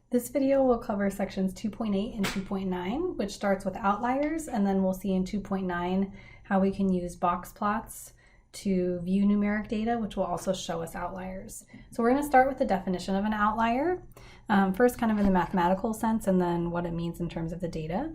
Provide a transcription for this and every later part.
This video will cover sections 2.8 and 2.9, which starts with outliers, and then we'll see in 2.9 how we can use box plots to view numeric data, which will also show us outliers. So we're going to start with the definition of an outlier, first kind of in the mathematical sense, and then what it means in terms of the data.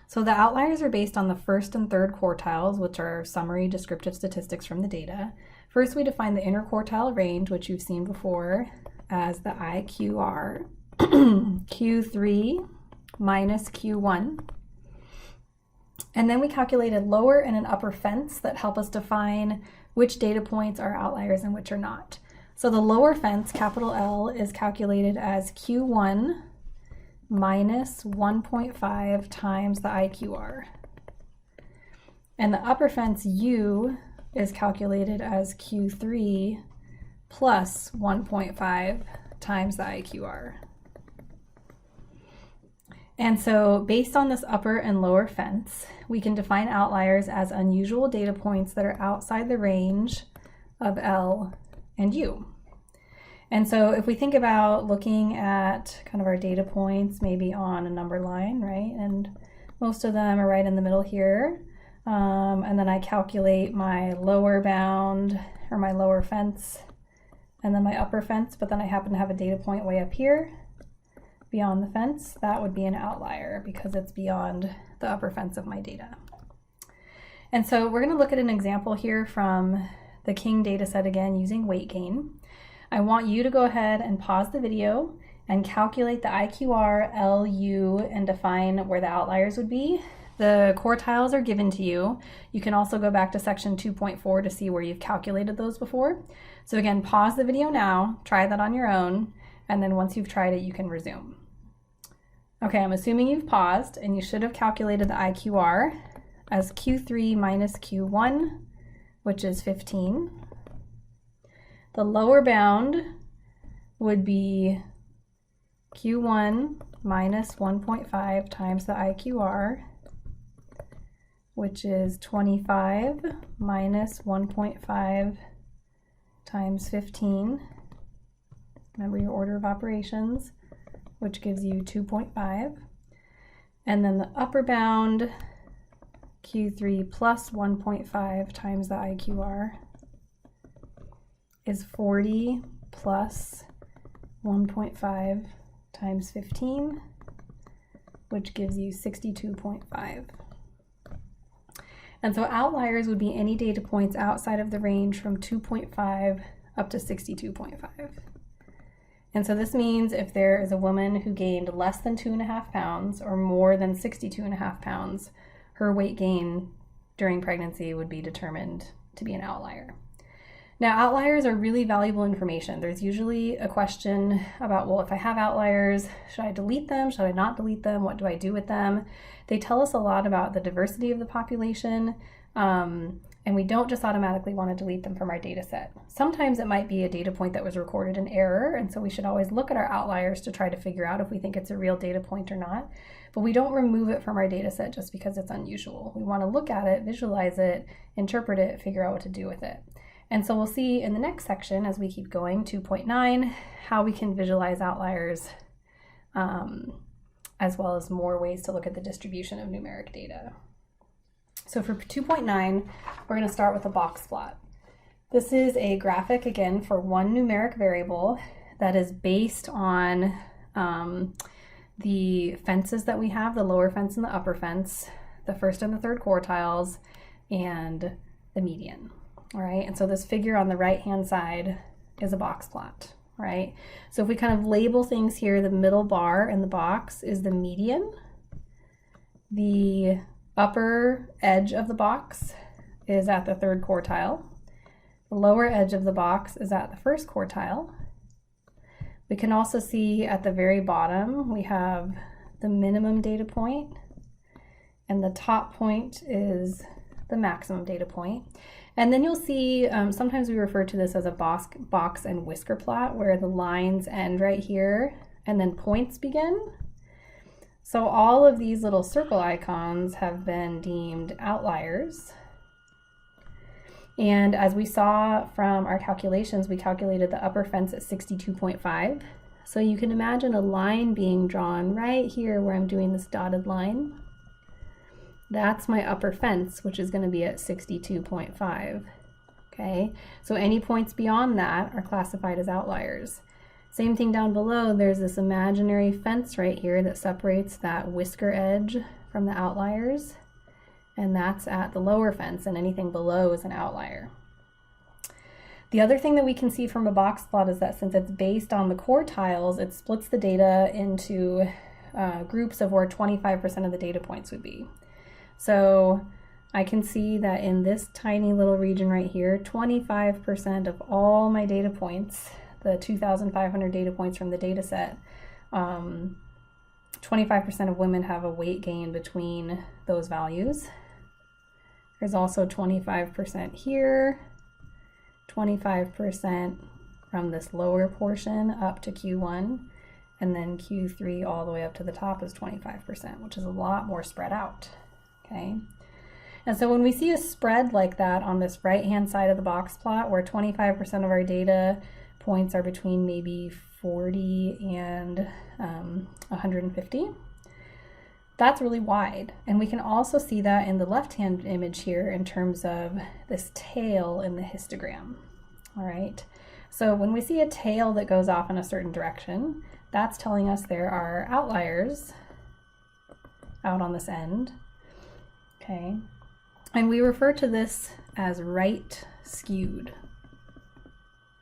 So the outliers are based on the first and third quartiles, which are summary descriptive statistics from the data. First, we define the interquartile range, which you've seen before, as the IQR, Q3 minus Q1. And then we calculated lower and an upper fence that help us define which data points are outliers and which are not. So the lower fence, capital L, is calculated as Q1 minus 1.5 times the IQR. And the upper fence, U, is calculated as Q3 plus 1.5 times the IQR. And so based on this upper and lower fence, we can define outliers as unusual data points that are outside the range of L and U. And so if we think about looking at kind of our data points, maybe on a number line, right? And most of them are right in the middle here. And then I calculate my lower bound or my lower fence and then my upper fence, but then I happen to have a data point way up here beyond the fence. That would be an outlier because it's beyond the upper fence of my data. And so we're going to look at an example here from the King data set again using weight gain. I want you to go ahead and pause the video and calculate the IQR, LU, and define where the outliers would be. The quartiles are given to you. You can also go back to section 2.4 to see where you've calculated those before. So again, pause the video now, try that on your own, and then once you've tried it, you can resume. Okay, I'm assuming you've paused and you should have calculated the IQR as Q3 minus Q1, which is 15. The lower bound would be Q1 minus 1.5 times the IQR, which is 25 minus 1.5 times 15. Remember your order of operations, which gives you 2.5. And then the upper bound, Q3 plus 1.5 times the IQR, is 40 plus 1.5 times 15, which gives you 62.5. And so outliers would be any data points outside of the range from 2.5 up to 62.5. And so this means if there is a woman who gained less than 2.5 pounds or more than 62.5 pounds, her weight gain during pregnancy would be determined to be an outlier. Now, outliers are really valuable information. There's usually a question about, well, if I have outliers, should I delete them? Should I not delete them? What do I do with them? They tell us a lot about the diversity of the population, and we don't just automatically want to delete them from our data set. Sometimes it might be a data point that was recorded in error, and so we should always look at our outliers to try to figure out if we think it's a real data point or not. But we don't remove it from our data set just because it's unusual. We want to look at it, visualize it, interpret it, figure out what to do with it. And so we'll see in the next section, as we keep going, 2.9, how we can visualize outliers, as well as more ways to look at the distribution of numeric data. So for 2.9, we're going to start with a box plot. This is a graphic, again, for one numeric variable that is based on the fences that we have, the lower fence and the upper fence, the first and the third quartiles, and the median. All right, and so this figure on the right-hand side is a box plot, right? So if we kind of label things here, the middle bar in the box is the median. The upper edge of the box is at the third quartile. The lower edge of the box is at the first quartile. We can also see at the very bottom, we have the minimum data point, and the top point is the maximum data point. And then you'll see, sometimes we refer to this as a box and whisker plot, where the lines end right here and then points begin. So all of these little circle icons have been deemed outliers. And as we saw from our calculations, we calculated the upper fence at 62.5. So you can imagine a line being drawn right here where I'm doing this dotted line. That's my upper fence, which is going to be at 62.5. Okay, so any points beyond that are classified as outliers. Same thing down below, there's this imaginary fence right here that separates that whisker edge from the outliers, and that's at the lower fence, and anything below is an outlier. The other thing that we can see from a box plot is that since it's based on the quartiles, it splits the data into groups of where 25% of the data points would be. So I can see that in this tiny little region right here, 25% of all my data points, the 2,500 data points from the data set, 25% of women have a weight gain between those values. There's also 25% here, 25% from this lower portion up to Q1, and then Q3 all the way up to the top is 25%, which is a lot more spread out. Okay, and so when we see a spread like that on this right-hand side of the box plot, where 25% of our data points are between maybe 40 and 150, that's really wide. And we can also see that in the left-hand image here in terms of this tail in the histogram. All right, so when we see a tail that goes off in a certain direction, that's telling us there are outliers out on this end. Okay, and we refer to this as right skewed.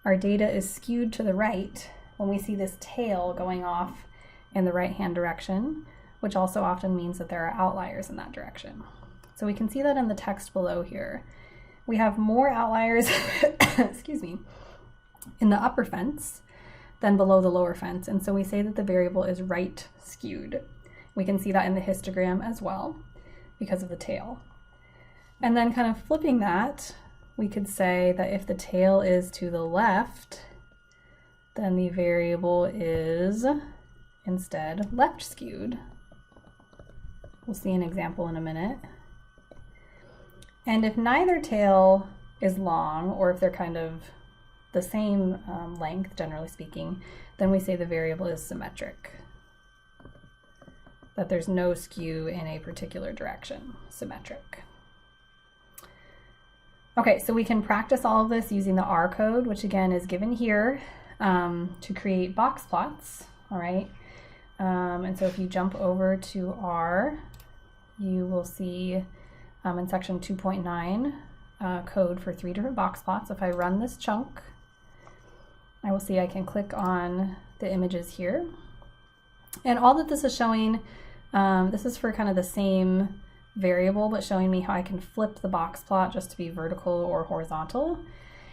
Our data is skewed to the right when we see this tail going off in the right-hand direction, which also often means that there are outliers in that direction. So we can see that in the text below here. We have more outliers, excuse me, in the upper fence than below the lower fence, and so we say that the variable is right skewed. We can see that in the histogram as well, because of the tail. And then kind of flipping that, we could say that if the tail is to the left, then the variable is instead left skewed. We'll see an example in a minute. And if neither tail is long, or if they're kind of the same length, generally speaking, then we say the variable is symmetric. That there's no skew in a particular direction, symmetric. Okay, so we can practice all of this using the R code, which again is given here to create box plots, all right? And so if you jump over to R, you will see in section 2.9 code for 3 different box plots. If I run this chunk, I will see I can click on the images here. And all that this is showing, this is for kind of the same variable, but showing me how I can flip the box plot just to be vertical or horizontal.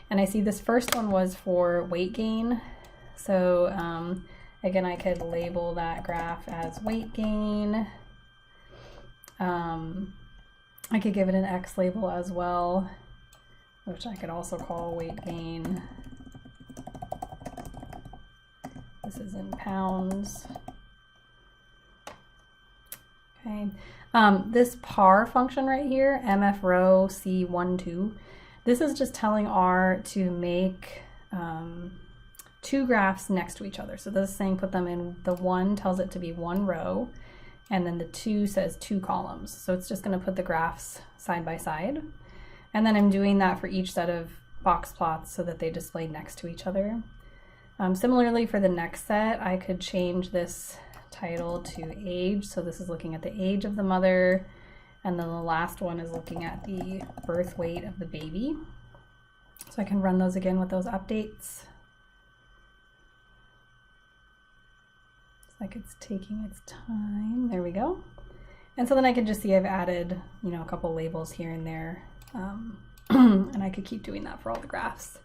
And I see this first one was for weight gain. So again, I could label that graph as weight gain. I could give it an X label as well, which I could also call weight gain. This is in pounds. Okay, this par function right here, mf row C12, this is just telling R to make 2 graphs next to each other. So this is saying put them in, the 1 tells it to be 1 row, and then the 2 says 2 columns. So it's just going to put the graphs side by side. And then I'm doing that for each set of box plots so that they display next to each other. Similarly, for the next set, I could change this title to age. So this is looking at the age of the mother, and then the last one is looking at the birth weight of the baby. So I can run those again with those updates. It's like it's taking its time. There we go. And so then I can just see I've added, you know, a couple labels here and there, and I could keep doing that for all the graphs.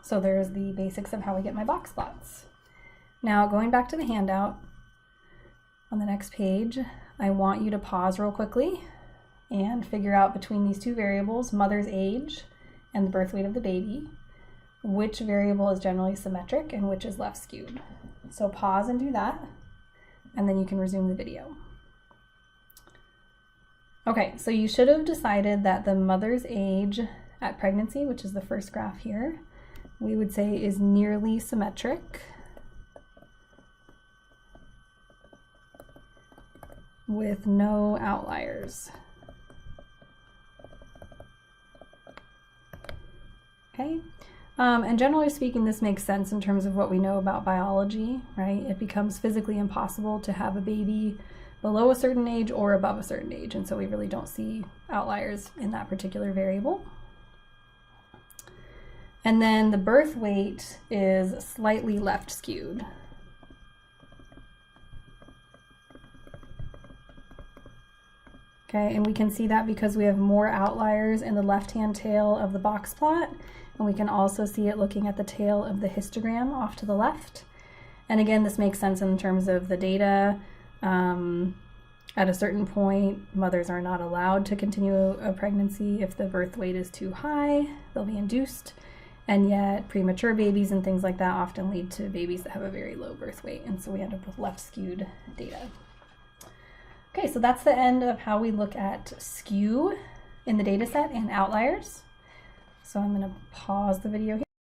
So there's the basics of how we get my box plots. Now going back to the handout, on the next page, I want you to pause real quickly and figure out between these 2 variables, mother's age and the birth weight of the baby, which variable is generally symmetric and which is left skewed. So pause and do that, and then you can resume the video. Okay, so you should have decided that the mother's age at pregnancy, which is the first graph here, we would say is nearly symmetric. with no outliers. Okay, and generally speaking, this makes sense in terms of what we know about biology, right? It becomes physically impossible to have a baby below a certain age or above a certain age, and so we really don't see outliers in that particular variable. And then the birth weight is slightly left skewed. Okay, and we can see that because we have more outliers in the left-hand tail of the box plot, and we can also see it looking at the tail of the histogram off to the left. And again, this makes sense in terms of the data. At a certain point, mothers are not allowed to continue a pregnancy. If the birth weight is too high, they'll be induced. And yet premature babies and things like that often lead to babies that have a very low birth weight. And so we end up with left skewed data. Okay, so that's the end of how we look at skew in the data set and outliers. So I'm going to pause the video here.